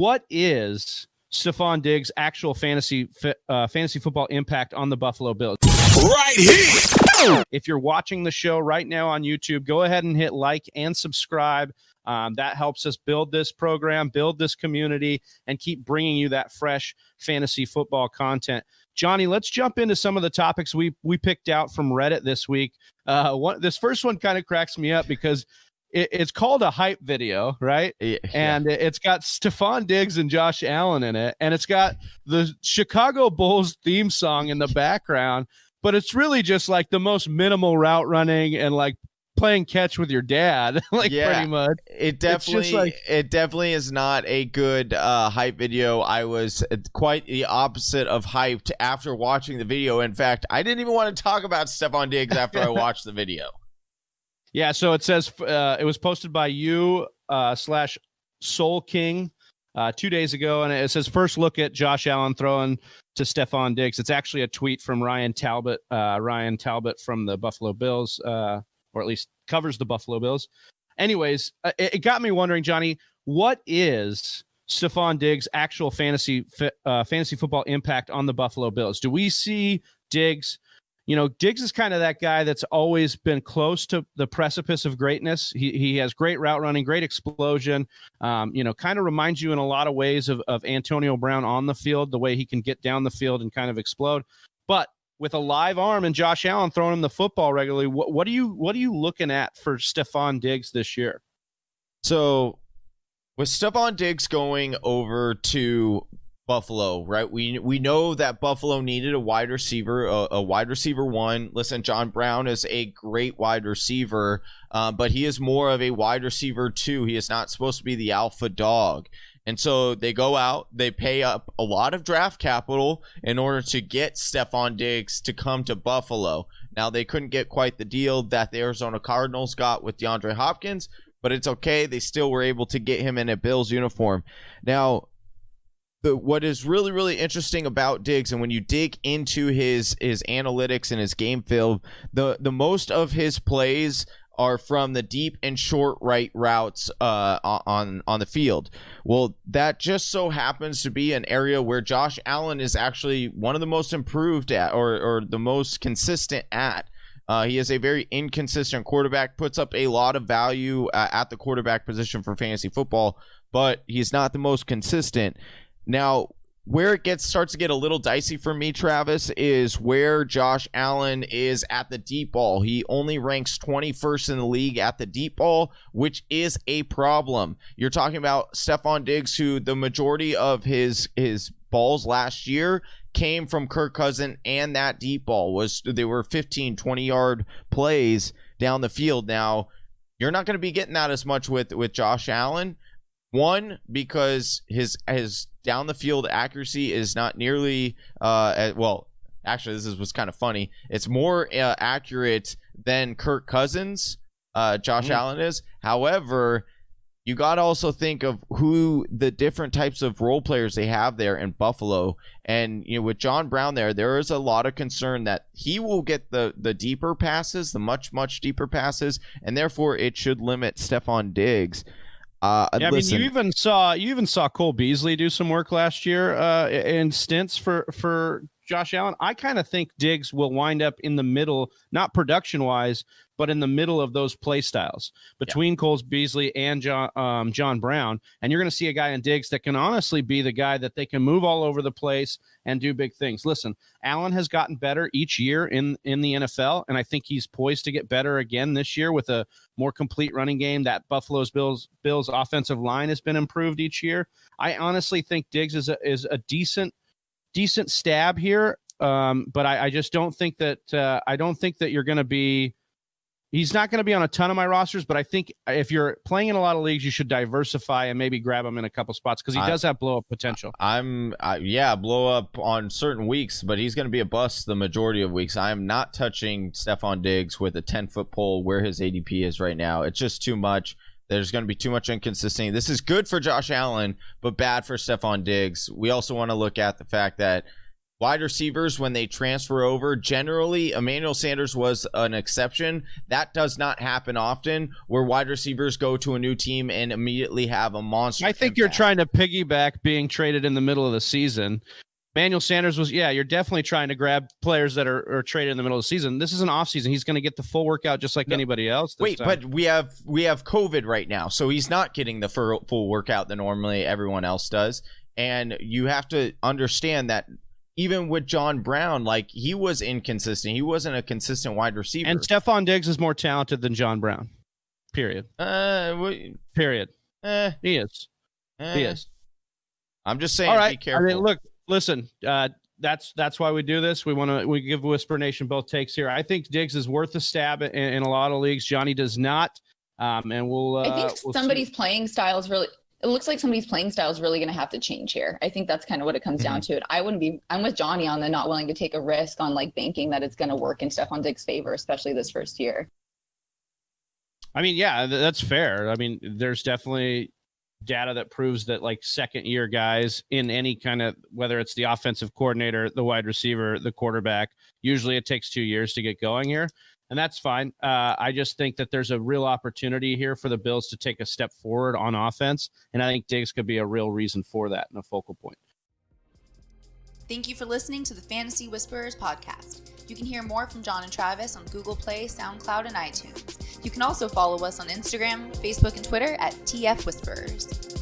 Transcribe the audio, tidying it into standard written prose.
What is Stefon Diggs' actual fantasy football impact on the Buffalo Bills? Right here. If you're watching the show right now on YouTube, go ahead and hit like and subscribe. That helps us build this program, build this community, and keep bringing you that fresh fantasy football content. Johnny, let's jump into some of the topics we picked out from Reddit this week. This first one kind of cracks me up because it's called a hype video, right? Yeah. And it's got Stefon Diggs and Josh Allen in it, and it's got the Chicago Bulls theme song in the background, but it's really just like the most minimal route running and like playing catch with your dad, pretty much. It definitely is not a good hype video. I was quite the opposite of hyped after watching the video. In fact, I didn't even want to talk about Stefon Diggs after I watched the video. Yeah, so it says it was posted by you /Soul King 2 days ago, and it says first look at Josh Allen throwing to Stefon Diggs. It's actually a tweet from Ryan Talbot from the Buffalo Bills, or at least covers the Buffalo Bills. Anyways, it got me wondering, Johnny, what is Stefon Diggs' actual fantasy football impact on the Buffalo Bills? Do we see Diggs? Diggs is kind of that guy that's always been close to the precipice of greatness. He has great route running, great explosion. Kind of reminds you in a lot of ways of Antonio Brown on the field, the way he can get down the field and kind of explode. But with a live arm and Josh Allen throwing him the football regularly, what are you looking at for Stefon Diggs this year? So with Stefon Diggs going over to Buffalo, right? We know that Buffalo needed a wide receiver, a wide receiver one. Listen, John Brown is a great wide receiver, but he is more of a wide receiver two. He is not supposed to be the alpha dog. And so they go out, they pay up a lot of draft capital in order to get Stefon Diggs to come to Buffalo. Now, they couldn't get quite the deal that the Arizona Cardinals got with DeAndre Hopkins, but it's okay. They still were able to get him in a Bills uniform. Now, what is really, really interesting about Diggs, and when you dig into his analytics and his game film, the most of his plays are from the deep and short right routes on the field. Well, that just so happens to be an area where Josh Allen is actually one of the most improved at, or the most consistent at. He is a very inconsistent quarterback, puts up a lot of value at the quarterback position for fantasy football, but he's not the most consistent. Now, where it starts to get a little dicey for me, Travis, is where Josh Allen is at the deep ball. He only ranks 21st in the league at the deep ball, which is a problem. You're talking about Stefon Diggs, who the majority of his balls last year came from Kirk Cousins, and that deep ball they were 15, 20-yard plays down the field. Now, you're not going to be getting that as much with Josh Allen. One, because his down the field accuracy is not nearly actually this is what's kind of funny. It's more accurate than Kirk Cousins. Josh Allen is. However, you got to also think of who the different types of role players they have there in Buffalo. And with John Brown there is a lot of concern that he will get the deeper passes, the much, much deeper passes, and therefore it should limit Stefon Diggs. Listen, you even saw Cole Beasley do some work last year in stints for Josh Allen. I kind of think Diggs will wind up in the middle, not production-wise, but in the middle of those play styles between Cole Beasley and John Brown. And you're going to see a guy in Diggs that can honestly be the guy that they can move all over the place and do big things. Listen, Allen has gotten better each year in the NFL, and I think he's poised to get better again this year with a more complete running game. That Buffalo's Bills offensive line has been improved each year. I honestly think Diggs is a decent stab here, but I just don't think that you're going to be. He's not going to be on a ton of my rosters, but I think if you're playing in a lot of leagues, you should diversify and maybe grab him in a couple spots because he does have blow-up potential. Blow up on certain weeks, but he's going to be a bust the majority of weeks. I am not touching Stefon Diggs with a 10-foot pole where his ADP is right now. It's just too much. There's going to be too much inconsistency. This is good for Josh Allen, but bad for Stefon Diggs. We also want to look at the fact that wide receivers, when they transfer over, generally Emmanuel Sanders was an exception. That does not happen often, where wide receivers go to a new team and immediately have a monster I think impact. you're trying to piggyback being traded in the middle of the season. Emmanuel Sanders was, you're definitely trying to grab players that are traded in the middle of the season. This is an off season. He's going to get the full workout just like anybody else. Wait, time. But we have COVID right now, so he's not getting the full workout that normally everyone else does. And you have to understand that even with John Brown, like, he was inconsistent. He wasn't a consistent wide receiver. And Stefon Diggs is more talented than John Brown. Period. Period. He is. He is. I'm just saying, all right. Be careful. I mean, look, listen, that's why we do this. We give Whisper Nation both takes here. I think Diggs is worth a stab in a lot of leagues. Johnny does not. And we'll I think somebody's playing style is really, it looks like somebody's playing style is really going to have to change here. I think that's kind of what it comes down to. I'm with Johnny on the not willing to take a risk on like banking that it's going to work in Stefon Diggs' favor, especially this first year. I mean, yeah, that's fair. I mean, there's definitely data that proves that like second year guys in any kind of, whether it's the offensive coordinator, the wide receiver, the quarterback, usually it takes 2 years to get going here. And that's fine. I just think that there's a real opportunity here for the Bills to take a step forward on offense. And I think Diggs could be a real reason for that and a focal point. Thank you for listening to the Fantasy Whisperers podcast. You can hear more from John and Travis on Google Play, SoundCloud, and iTunes. You can also follow us on Instagram, Facebook, and Twitter at TF Whisperers.